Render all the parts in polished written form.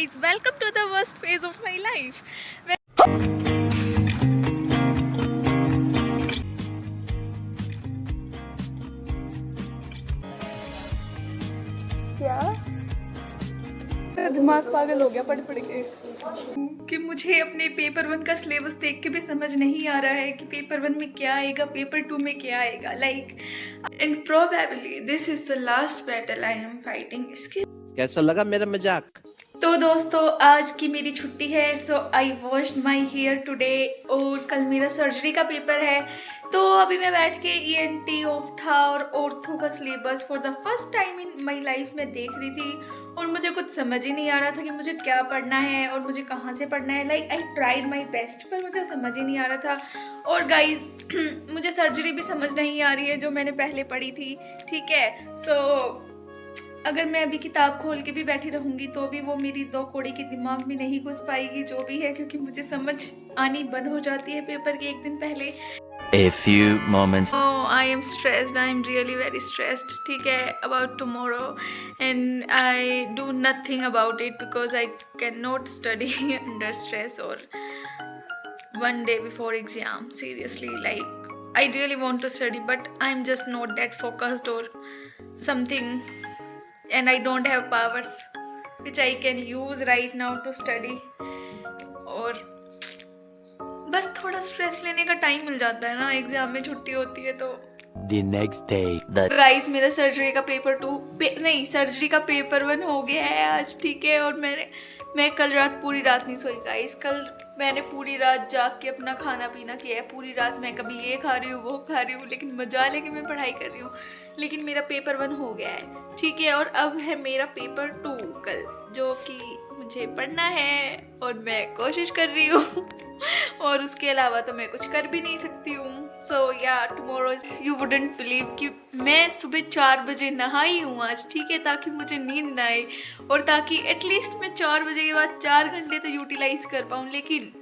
guys, welcome to the worst phase of my life. क्या दिमाग पागल हो गया पढ़ पढ़ के कि मुझे अपने पेपर 1 का सिलेबस देख के भी समझ नहीं आ रहा है कि पेपर 1 में क्या आएगा, पेपर 2 में क्या आएगा। Like and probably this is the last battle I am fighting. इसके कैसा लगा मेरा मजाक? तो दोस्तों आज की मेरी छुट्टी है, so I washed my here today और कल मेरा सर्जरी का पेपर है। तो अभी मैं बैठ के ENT ऑप्था और ऑर्थो का syllabus for the first time in my life में देख रही थी और मुझे कुछ समझ ही नहीं आ रहा था कि मुझे क्या पढ़ना है और मुझे कहाँ से पढ़ना है। Like I tried my best पर मुझे समझ ही नहीं आ रहा था। और गाइज मुझे सर्जरी भी समझ नहीं आ रही है जो मैंने पहले पढ़ी थी, ठीक है। सो अगर मैं अभी किताब खोल के भी बैठी रहूँगी तो भी वो मेरी 2 कौड़ी के दिमाग में नहीं घुस पाएगी जो भी है, क्योंकि मुझे समझ आनी बंद हो जाती है पेपर के एक दिन पहले। A few moments. Oh, I am stressed. I am really very stressed. ठीक है, about tomorrow, and I do nothing about it because I cannot study under stress or one day before exam. Seriously, like I really want to study, but I'm just not that focused or something, and I don't have powers which I can use right now to study. और बस थोड़ा stress लेने का time मिल जाता है ना, exam में छुट्टी होती है तो। The next day. गाइस मेरा सर्जरी का पेपर 2 नहीं सर्जरी का पेपर 1 हो गया है आज, ठीक है। और मैं कल रात पूरी रात नहीं सोई गाइस। कल मैंने पूरी रात जाग के अपना खाना पीना किया है। पूरी रात मैं कभी ये खा रही हूँ वो खा रही हूँ, लेकिन मजा लेके मैं पढ़ाई कर रही हूँ। लेकिन मेरा पेपर 1 हो गया है, ठीक है। और अब है मेरा पेपर 2 कल, जो कि मुझे पढ़ना है और मैं कोशिश कर रही हूँ और उसके अलावा तो मैं कुछ कर भी नहीं सकती हूँ। सो या टुमारो यू वुडंट बिलीव कि मैं सुबह 4 बजे नहाई हूँ आज, ठीक है, ताकि मुझे नींद ना आए और ताकि एटलीस्ट मैं 4 बजे के बाद 4 घंटे तो यूटिलाइज कर पाऊँ। लेकिन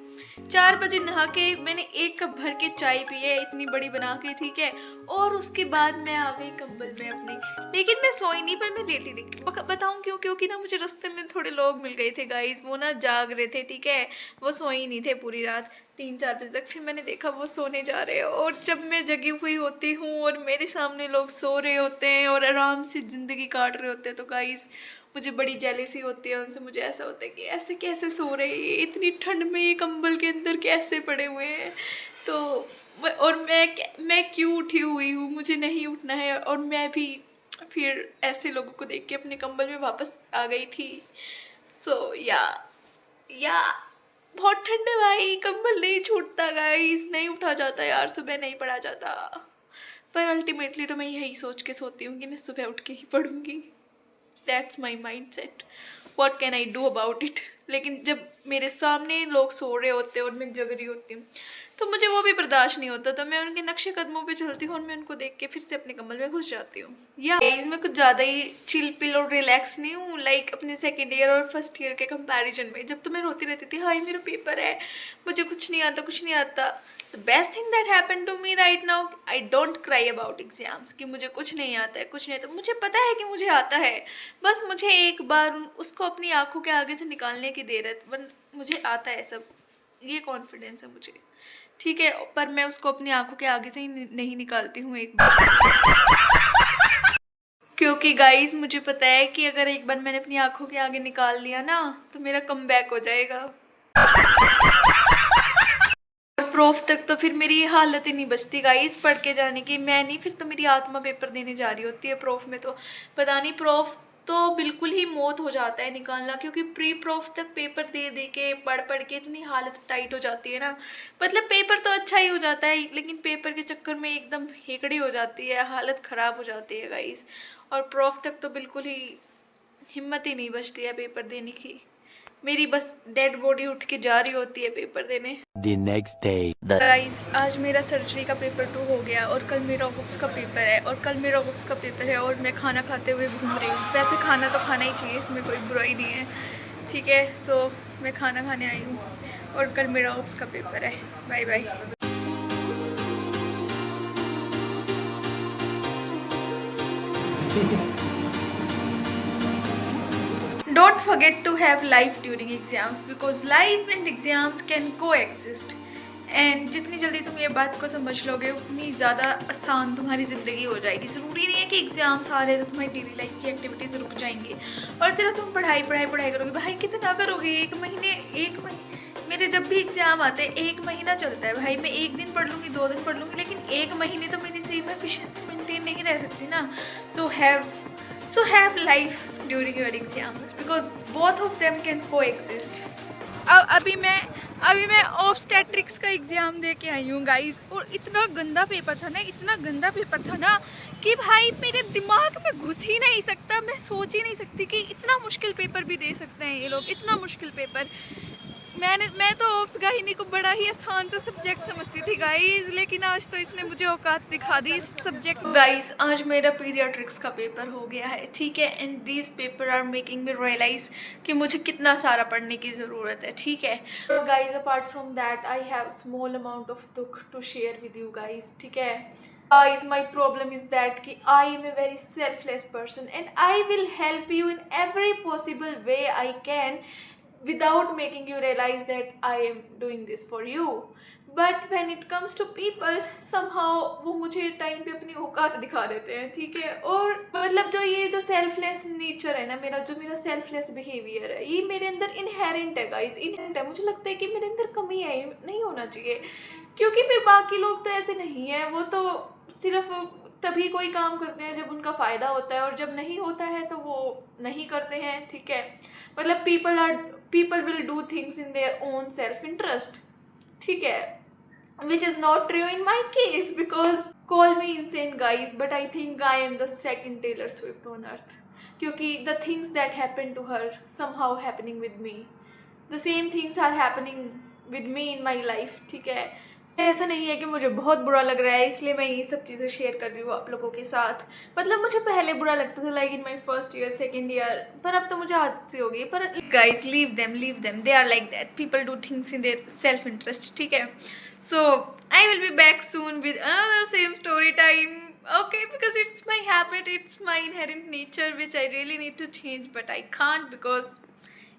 4 बजे नहा के मैंने 1 कप भर के चाय पी है, इतनी बड़ी बना के, ठीक है। और उसके बाद मैं आ गई कंबल में अपने, लेकिन मैं सोई नहीं पर मैं लेटी रही। बताऊँ क्यों? क्योंकि ना मुझे रास्ते में थोड़े लोग मिल गए थे गाइस, वो ना जाग रहे थे, ठीक है। वो सोई नहीं थे पूरी रात 3-4 बजे तक। फिर मैंने देखा वो सोने जा रहे हैं और जब मैं जगी हुई होती हूँ और मेरे सामने लोग सो रहे होते हैं और आराम से ज़िंदगी काट रहे होते हैं तो गाइस मुझे बड़ी जेलसी होती है उनसे। मुझे ऐसा होता है कि ऐसे कैसे सो रहे हैं, इतनी ठंड में ये कंबल के अंदर कैसे पड़े हुए हैं। तो और मैं क्यों उठी हुई हूँ, मुझे नहीं उठना है। और मैं भी फिर ऐसे लोगों को देख के अपने कंबल में वापस आ गई थी। सो या बहुत ठंड है भाई, कंबल नहीं छूटता गाइस, नहीं उठा जाता यार, सुबह नहीं पढ़ा जाता। पर अल्टीमेटली तो मैं यही सोच के सोती हूँ कि मैं सुबह उठ के ही पढ़ूँगी। That's my mindset. What can I do about it? लेकिन जब मेरे सामने लोग सो रहे होते हैं और मैं जग रही होती हूँ तो मुझे वो भी बर्दाश्त नहीं होता, तो मैं उनके नक्शे कदमों पे चलती हूँ और मैं उनको देख के फिर से अपने कमल में घुस जाती हूँ। या इसमें कुछ ज़्यादा ही चिल पिल और रिलैक्स नहीं हूँ, लाइक अपने 2nd ईयर और 1st ईयर के कंपैरिजन में। जब तो मैं रोती रहती थी, हाय मेरा पेपर है, मुझे कुछ नहीं आता। The best thing that happened to me right now, I don't cry about exams कि मुझे कुछ नहीं आता। मुझे पता है कि मुझे आता है, बस मुझे एक बार उसको अपनी आंखों के आगे से निकालने की देर है। मुझे आता है सब, ये कॉन्फिडेंस है मुझे, ठीक है। पर मैं उसको अपनी आंखों के आगे से ही नहीं निकालती हूँ एक बार, क्योंकि गाइस मुझे पता है कि अगर एक बार मैंने अपनी आंखों के आगे निकाल लिया ना तो मेरा कमबैक हो जाएगा। प्रूफ तक तो फिर मेरी हालत ही नहीं बचती गाइस पढ़ के जाने की। मैं नहीं, फिर तो मेरी आत्मा पेपर देने जा रही होती है। प्रूफ में तो पता नहीं, प्रूफ तो बिल्कुल ही मौत हो जाता है निकालना, क्योंकि प्री प्रूफ तक पेपर दे के पढ़ के इतनी हालत टाइट हो जाती है ना। मतलब पेपर तो अच्छा ही हो जाता है, लेकिन पेपर के चक्कर में एकदम हेकड़ी हो जाती है, हालत ख़राब हो जाती है गाइस। और प्रूफ तक तो बिल्कुल ही हिम्मत ही नहीं बचती है पेपर देने की। मेरी बस डेड बॉडी उठ के जा रही होती है पेपर देने। The next day. गाइस आज मेरा सर्जरी का पेपर 2 हो गया और कल मेरा बुक्स का पेपर है और मैं खाना खाते हुए घूम रही हूँ। वैसे खाना तो खाना ही चाहिए, इसमें कोई बुराई नहीं है, ठीक है। सो मैं खाना खाने आई हूँ और कल मेरा बुक्स का पेपर है। Bye bye. don't forget to have life during exams because life and exams can coexist. And जितनी जल्दी तुम ये बात को समझ लोगे उतनी ज़्यादा आसान तुम्हारी ज़िंदगी हो जाएगी। ज़रूरी नहीं है कि एग्ज़ाम्स आ रहे तो तुम्हारी डेली लाइफ की एक्टिविटीज़ रुक जाएंगी और सिर्फ तुम पढ़ाई करोगे। भाई कितना करोगे? एक महीने मेरे जब भी एग्ज़ाम आते हैं 1 महीना चलता है भाई। मैं 1 दिन पढ़ लूँगी, 2 दिन पढ़ लूँगी, लेकिन 1 महीने तो मेरी सेम एफिशिएंसी मेंटेन नहीं रह सकती ना। So have life during your exams because both of them can coexist. अभी मैं ऑब्स्टेट्रिक्स का एग्ज़ाम दे के आई हूँ गाइस, और इतना गंदा पेपर था ना कि भाई मेरे दिमाग में घुस ही नहीं सकता। मैं सोच ही नहीं सकती कि इतना मुश्किल पेपर भी दे सकते हैं ये लोग, इतना मुश्किल पेपर। मैं तो ऑब्स गाहिनी को बड़ा ही आसान सा सब्जेक्ट समझती थी गाइस, लेकिन आज तो इसने मुझे औकात दिखा दी इस सब्जेक्ट। गाइस आज मेरा पीडियाट्रिक्स का पेपर हो गया है, ठीक है, and this paper are making me realise कि मुझे कितना सारा पढ़ने की ज़रूरत है, ठीक है। और guys apart from that I have small amount of दुख to share with you guys, ठीक है। Guys, my problem is that कि I am a very selfless person and I will help you in every possible way I can without making you realize that I am doing this for you. But when it comes to people, somehow वो मुझे time पे अपनी औकात दिखा देते हैं, ठीक है। और मतलब जो ये जो सेल्फलेस नेचर है ना मेरा सेल्फलेस बिहेवियर है, ये मेरे अंदर इनहेरेंट है गाइज, इनहेरेंट है। मुझे लगता है कि मेरे अंदर कमी है, नहीं होना चाहिए, क्योंकि फिर बाकी लोग तो ऐसे नहीं है। वो तो सिर्फ तभी कोई काम करते हैं जब उनका फ़ायदा होता है, और जब नहीं होता है तो वो नहीं करते हैं, ठीक है। मतलब people will do things in their own self interest, ठीक है, which is not true in my case because call me insane guys, but I think I am the second Taylor Swift on earth, क्योंकि the things that happened to her somehow happening with me, the same things are happening with me in my life, ठीक है। ऐसा नहीं है कि मुझे बहुत बुरा लग रहा है इसलिए मैं ये सब चीज़ें शेयर कर रही हूँ आप लोगों के साथ। मतलब मुझे पहले बुरा लगता था like in my first year, second year, पर अब तो मुझे आदत सी हो गई। पर guys leave them, they are like that, people do things in their self interest, ठीक है। So I will be back soon with another same story time, okay, because it's my habit, it's my inherent nature which I really need to change, but I can't because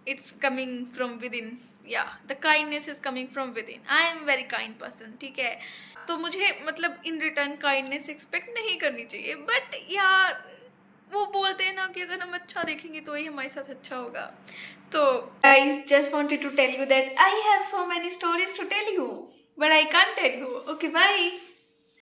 it's coming from within. Yeah, the kindness is coming from within. I am a very kind person, ठीक है। तो मुझे मतलब in return kindness expect नहीं करनी चाहिए, but यार वो बोलते हैं ना कि अगर हम अच्छा देखेंगे तो ही हमारे साथ अच्छा होगा। तो guys, just wanted to tell you that I have so many stories to tell you, but I can't tell you. Okay, bye.